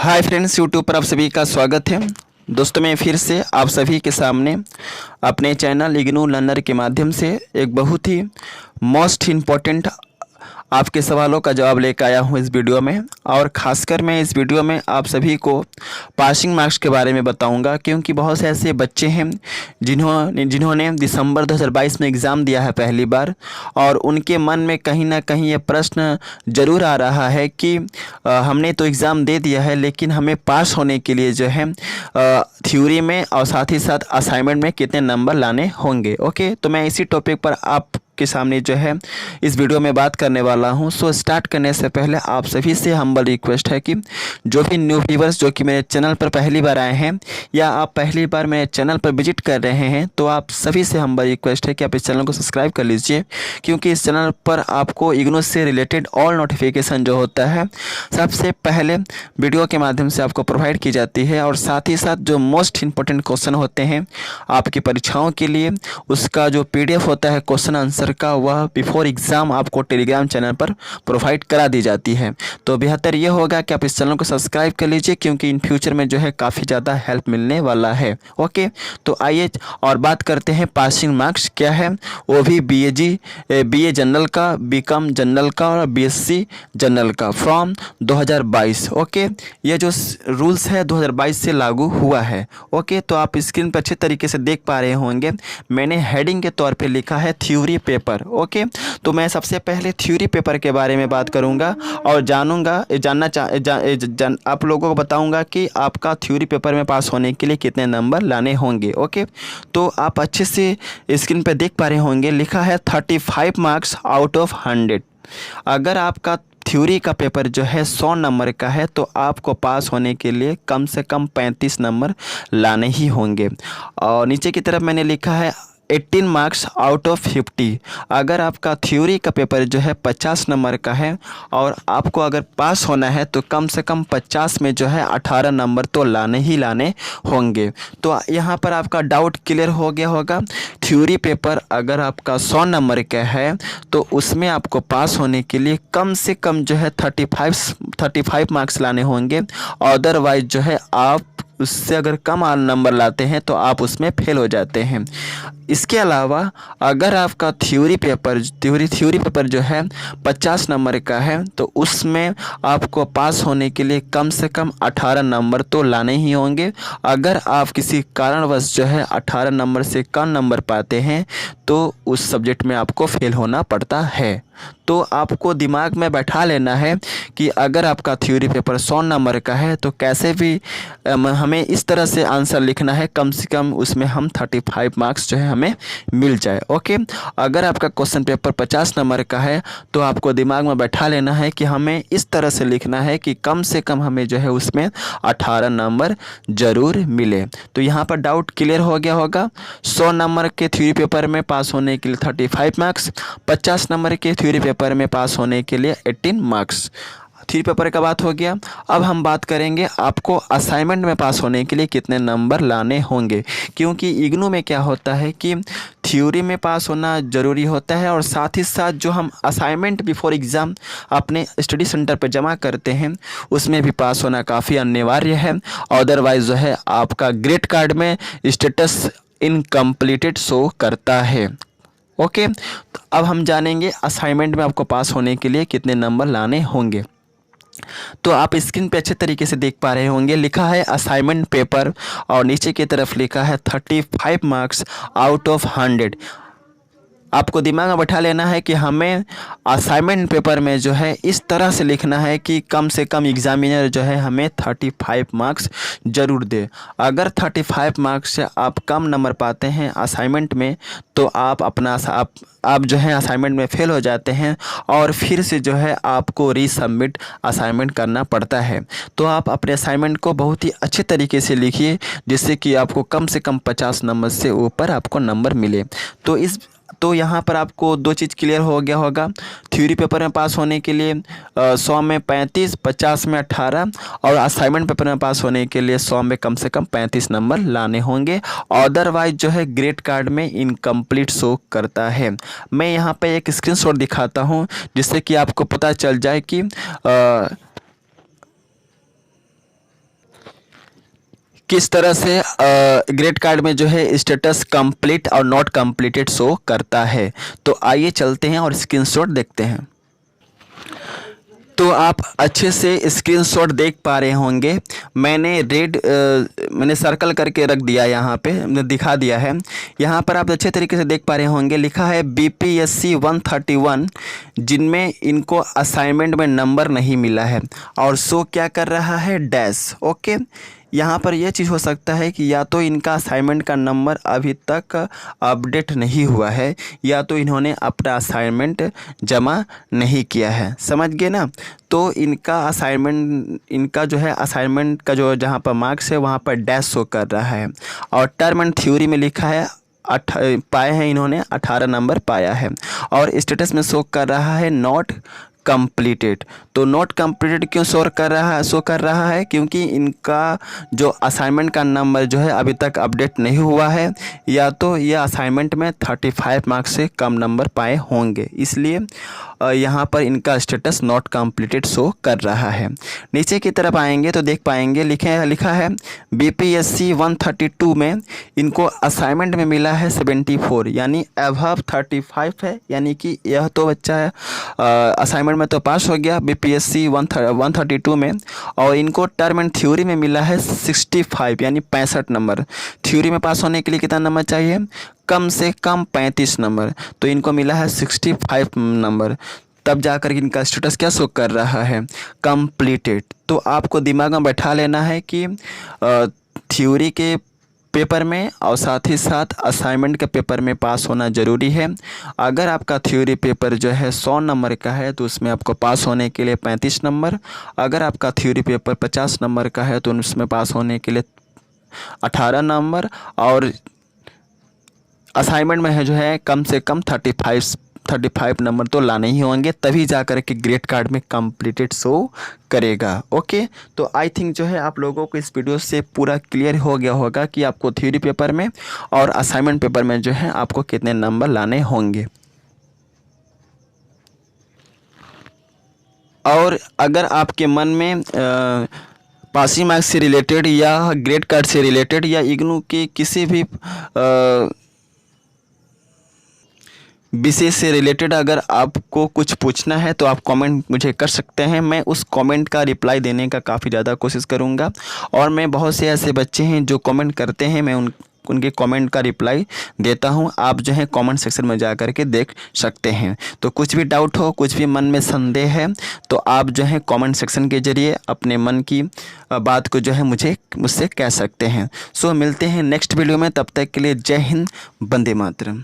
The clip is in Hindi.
हाय फ्रेंड्स, यूट्यूब पर आप सभी का स्वागत है। दोस्तों, मैं फिर से आप सभी के सामने अपने चैनल इग्नू लर्नर के माध्यम से एक बहुत ही मोस्ट इम्पॉर्टेंट आपके सवालों का जवाब लेकर आया हूँ इस वीडियो में। और ख़ासकर मैं इस वीडियो में आप सभी को पासिंग मार्क्स के बारे में बताऊंगा, क्योंकि बहुत से ऐसे बच्चे हैं जिन्होंने दिसंबर 2022 में एग्ज़ाम दिया है पहली बार, और उनके मन में कहीं ना कहीं ये प्रश्न ज़रूर आ रहा है कि हमने तो एग्ज़ाम दे दिया है, लेकिन हमें पास होने के लिए जो है थ्योरी में और साथ ही साथ असाइनमेंट में कितने नंबर लाने होंगे। ओके, तो मैं इसी टॉपिक पर आप के सामने जो है इस वीडियो में बात करने वाला हूं। सो स्टार्ट करने से पहले आप सभी से हम्बल रिक्वेस्ट है कि जो भी न्यू व्यूवर्स जो कि मेरे चैनल पर पहली बार आए हैं या आप पहली बार मेरे चैनल पर विजिट कर रहे हैं, तो आप सभी से हम्बल रिक्वेस्ट है कि आप इस चैनल को सब्सक्राइब कर लीजिए, क्योंकि इस चैनल पर आपको इग्नू से रिलेटेड ऑल नोटिफिकेशन जो होता है सबसे पहले वीडियो के माध्यम से आपको प्रोवाइड की जाती है। और साथ ही साथ जो मोस्ट इम्पोर्टेंट क्वेश्चन होते हैं आपकी परीक्षाओं के लिए, उसका जो PDF होता है क्वेश्चन आंसर का, वह बिफोर एग्ज़ाम आपको टेलीग्राम चैनल पर प्रोवाइड करा दी जाती है। तो बेहतर ये होगा कि आप इस चैनल को सब्सक्राइब कर लीजिए, क्योंकि इन फ्यूचर में जो है काफ़ी ज़्यादा हेल्प मिलने वाला है। ओके, तो आइए और बात करते हैं पासिंग मार्क्स क्या है। वो भी BA जनरल का, BCom जनरल का और BSc जनरल का फ्रॉम 2022। ओके, ये जो रूल्स है 2022 से लागू हुआ है। ओके, तो आप स्क्रीन पर अच्छे तरीके से देख पा रहे होंगे, मैंने हेडिंग के तौर पे लिखा है थ्योरी पेपर। ओके, तो मैं सबसे पहले थ्योरी पेपर के बारे में बात करूंगा और आप लोगों को बताऊंगा कि आपका थ्योरी पेपर में पास होने के लिए कितने नंबर लाने होंगे। ओके, तो आप अच्छे से स्क्रीन पे देख पा रहे होंगे, लिखा है 35 मार्क्स आउट ऑफ 100। अगर आपका थ्योरी का पेपर जो है 100 नंबर का है, तो आपको पास होने के लिए कम से कम 35 नंबर लाने ही होंगे। और नीचे की तरफ मैंने लिखा है 18 मार्क्स आउट ऑफ 50। अगर आपका थ्योरी का पेपर जो है 50 नंबर का है और आपको अगर पास होना है, तो कम से कम 50 में जो है 18 नंबर तो लाने ही लाने होंगे। तो यहाँ पर आपका डाउट क्लियर हो गया होगा। थ्योरी पेपर अगर आपका 100 नंबर का है, तो उसमें आपको पास होने के लिए कम से कम जो है 35 मार्क्स लाने होंगे। अदरवाइज जो है आप उससे अगर कम नंबर लाते हैं तो आप उसमें फेल हो जाते हैं। इसके अलावा अगर आपका थ्योरी पेपर जो है 50 नंबर का है, तो उसमें आपको पास होने के लिए कम से कम 18 नंबर तो लाने ही होंगे। अगर आप किसी कारणवश जो है 18 नंबर से कम नंबर पाते हैं, तो उस सब्जेक्ट में आपको फेल होना पड़ता है। तो आपको दिमाग में बैठा लेना है कि अगर आपका थ्योरी पेपर 100 नंबर का है, तो कैसे भी हमें इस तरह से आंसर लिखना है, कम से कम उसमें हम 35 मार्क्स जो है हमें मिल जाए। ओके, अगर आपका क्वेश्चन पेपर 50 नंबर का है, तो आपको दिमाग में बैठा लेना है कि हमें इस तरह से लिखना है कि कम से कम हमें जो है उसमें 18 नंबर ज़रूर मिले। तो यहाँ पर डाउट क्लियर हो गया होगा। 100 नंबर के थ्योरी पेपर में पास होने के लिए 35 मार्क्स, 50 नंबर के थ्योरी पेपर में पास होने के लिए 18 मार्क्स। थ्योरी पेपर का बात हो गया। अब हम बात करेंगे आपको असाइनमेंट में पास होने के लिए कितने नंबर लाने होंगे, क्योंकि इग्नू में क्या होता है कि थ्योरी में पास होना ज़रूरी होता है, और साथ ही साथ जो हम असाइनमेंट बिफोर एग्ज़ाम अपने स्टडी सेंटर पर जमा करते हैं, उसमें भी पास होना काफ़ी अनिवार्य है। अदरवाइज जो है आपका ग्रेड कार्ड में स्टेटस इनकम्प्लीटेड शो करता है। ओके, तो अब हम जानेंगे असाइनमेंट में आपको पास होने के लिए कितने नंबर लाने होंगे। तो आप स्क्रीन पे अच्छे तरीके से देख पा रहे होंगे, लिखा है असाइनमेंट पेपर और नीचे की तरफ लिखा है 35 मार्क्स आउट ऑफ 100। आपको दिमाग में बैठा लेना है कि हमें असाइनमेंट पेपर में जो है इस तरह से लिखना है कि कम से कम एग्जामिनर जो है हमें 35 मार्क्स ज़रूर दे। अगर 35 मार्क्स से आप कम नंबर पाते हैं असाइनमेंट में, तो आप जो है असाइनमेंट में फेल हो जाते हैं, और फिर से जो है आपको रीसबमिट असाइनमेंट करना पड़ता है। तो आप अपने असाइनमेंट को बहुत ही अच्छे तरीके से लिखिए, जिससे कि आपको कम से कम 50 नंबर से ऊपर आपको नंबर मिले। तो यहाँ पर आपको दो चीज़ क्लियर हो गया होगा। थ्योरी पेपर में पास होने के लिए 100 में 35, 50 में 18, और असाइनमेंट पेपर में पास होने के लिए 100 में कम से कम 35 नंबर लाने होंगे। अदरवाइज जो है ग्रेड कार्ड में इनकम्प्लीट शो करता है। मैं यहाँ पे एक स्क्रीनशॉट दिखाता हूँ, जिससे कि आपको पता चल जाए कि किस तरह से ग्रेड कार्ड में जो है स्टेटस कंप्लीट और नॉट कंप्लीटेड शो करता है। तो आइए चलते हैं और स्क्रीनशॉट देखते हैं। तो आप अच्छे से स्क्रीनशॉट देख पा रहे होंगे। मैंने सर्कल करके रख दिया, यहाँ पे दिखा दिया है। यहाँ पर आप अच्छे तरीके से देख पा रहे होंगे, लिखा है BPSC 131, जिनमें इनको असाइनमेंट में नंबर नहीं मिला है और शो क्या कर रहा है, डैश। ओके, यहाँ पर यह चीज़ हो सकता है कि या तो इनका असाइनमेंट का नंबर अभी तक अपडेट नहीं हुआ है, या तो इन्होंने अपना असाइनमेंट जमा नहीं किया है। समझ गए ना। तो इनका असाइनमेंट, इनका जो है असाइनमेंट का जो जहाँ पर मार्क्स है वहाँ पर डैश शो कर रहा है। और टर्म एंड थ्योरी में लिखा है पाए हैं इन्होंने 18 नंबर पाया है। और स्टेटस में शो कर रहा है नॉट कंप्लीटेड। तो नॉट कंप्लीटेड क्यों शो कर रहा है क्योंकि इनका जो असाइनमेंट का नंबर जो है अभी तक अपडेट नहीं हुआ है, या तो ये असाइनमेंट में 35 मार्क्स से कम नंबर पाए होंगे, इसलिए यहाँ पर इनका स्टेटस नॉट कंप्लीटेड शो कर रहा है। नीचे की तरफ आएंगे तो देख पाएंगे लिखा है BPSC 132 में इनको असाइनमेंट में मिला है 74, यानी अबव 35 है, यानी कि यह तो बच्चा है असाइनमेंट में तो पास हो गया BPSC 132 में। और इनको टर्म एंड थ्योरी में मिला है 65, यानी 65 नंबर। थ्योरी में पास होने के लिए कितना नंबर चाहिए, कम से कम 35 नंबर। तो इनको मिला है 65 नंबर, तब जाकर के इनका स्टेटस क्या शो कर रहा है, कंप्लीटेड। तो आपको दिमाग में बैठा लेना है कि थ्योरी के पेपर में और साथ ही साथ असाइनमेंट के पेपर में पास होना ज़रूरी है। अगर आपका थ्योरी पेपर जो है 100 नंबर का है तो उसमें आपको पास होने के लिए 35 नंबर, अगर आपका थ्योरी पेपर 50 नंबर का है तो उसमें पास होने के लिए 18 नंबर, और असाइनमेंट में है जो है कम से कम 35 नंबर तो लाने ही होंगे, तभी जाकर के ग्रेड कार्ड में कंप्लीटेड शो करेगा। ओके, तो आई थिंक जो है आप लोगों को इस वीडियो से पूरा क्लियर हो गया होगा कि आपको थ्योरी पेपर में और असाइनमेंट पेपर में जो है आपको कितने नंबर लाने होंगे। और अगर आपके मन में पासिंग मार्क्स से रिलेटेड या ग्रेड कार्ड से रिलेटेड या इग्नू के किसी भी विषय से रिलेटेड अगर आपको कुछ पूछना है तो आप कमेंट मुझे कर सकते हैं। मैं उस कमेंट का रिप्लाई देने का काफ़ी ज़्यादा कोशिश करूंगा। और मैं बहुत से ऐसे बच्चे हैं जो कमेंट करते हैं, मैं उनके कमेंट का रिप्लाई देता हूं। आप जो है कमेंट सेक्शन में जा कर के देख सकते हैं। तो कुछ भी डाउट हो, कुछ भी मन में संदेह है, तो आप जो है कमेंट सेक्शन के जरिए अपने मन की बात को जो है मुझसे कह सकते हैं। सो मिलते हैं नेक्स्ट वीडियो में, तब तक के लिए जय हिंद, वंदे मातरम।